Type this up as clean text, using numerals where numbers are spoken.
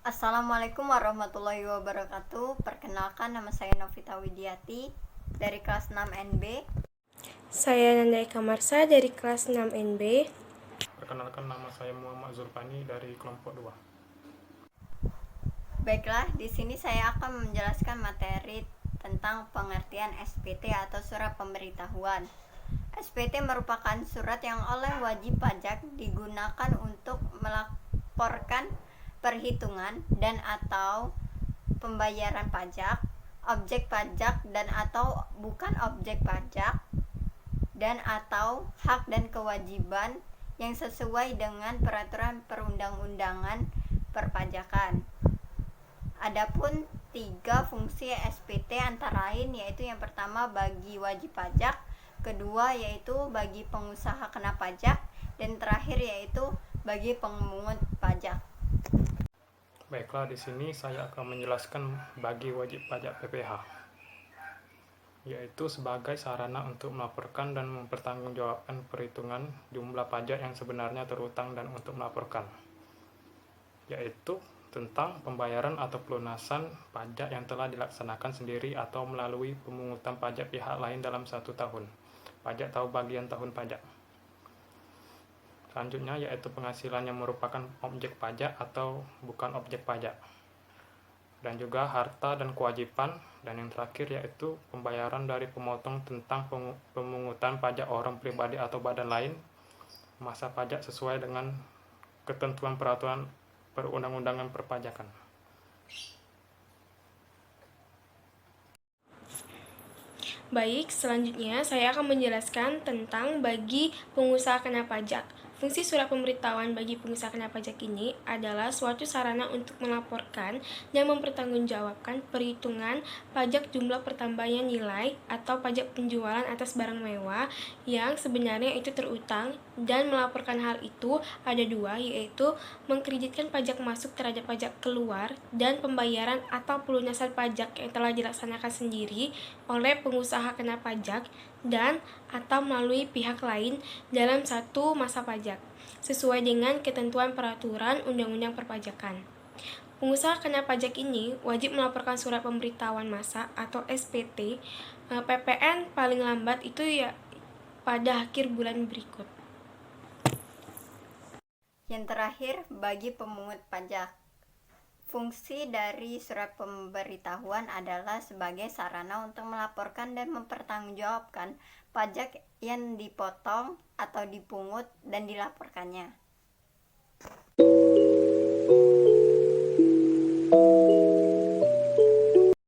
Assalamualaikum warahmatullahi wabarakatuh. Perkenalkan, nama saya Novita Widiati dari kelas 6 NB. Saya Nanda Eka Marsa dari kelas 6 NB. Perkenalkan, nama saya Muhammad Zulfani dari kelompok 2. Baiklah, di sini saya akan menjelaskan materi tentang pengertian SPT atau surat pemberitahuan. SPT merupakan surat yang oleh wajib pajak digunakan untuk melaporkan perhitungan dan atau pembayaran pajak, objek pajak dan atau bukan objek pajak, dan atau hak dan kewajiban yang sesuai dengan peraturan perundang-undangan perpajakan. Adapun 3 fungsi SPT antara lain yaitu yang pertama bagi wajib pajak, kedua yaitu bagi pengusaha kena pajak, dan terakhir yaitu bagi pemungut pajak. Baiklah, di sini saya akan menjelaskan bagi wajib pajak PPH, yaitu sebagai sarana untuk melaporkan dan mempertanggungjawabkan perhitungan jumlah pajak yang sebenarnya terutang dan untuk melaporkan, yaitu tentang pembayaran atau pelunasan pajak yang telah dilaksanakan sendiri atau melalui pemungutan pajak pihak lain dalam 1 tahun, pajak atau bagian tahun pajak. Selanjutnya yaitu penghasilan yang merupakan objek pajak atau bukan objek pajak, dan juga harta dan kewajiban, dan yang terakhir yaitu pembayaran dari pemotong tentang pemungutan pajak orang pribadi atau badan lain masa pajak sesuai dengan ketentuan peraturan perundang-undangan perpajakan. Baik, selanjutnya saya akan menjelaskan tentang bagi pengusaha kena pajak. Fungsi surat pemberitahuan bagi pengusaha kena pajak ini adalah suatu sarana untuk melaporkan dan mempertanggungjawabkan perhitungan pajak jumlah pertambahan nilai atau pajak penjualan atas barang mewah yang sebenarnya itu terutang, dan melaporkan hal itu ada 2, yaitu mengkreditkan pajak masuk terhadap pajak keluar dan pembayaran atau pelunasan pajak yang telah dilaksanakan sendiri oleh pengusaha kena pajak dan atau melalui pihak lain dalam satu masa pajak, sesuai dengan ketentuan peraturan undang-undang perpajakan. Pengusaha kena pajak ini wajib melaporkan surat pemberitahuan masa atau SPT PPN paling lambat itu ya pada akhir bulan berikut. Yang terakhir, bagi pemungut pajak. Fungsi dari surat pemberitahuan adalah sebagai sarana untuk melaporkan dan mempertanggungjawabkan pajak yang dipotong atau dipungut dan dilaporkannya.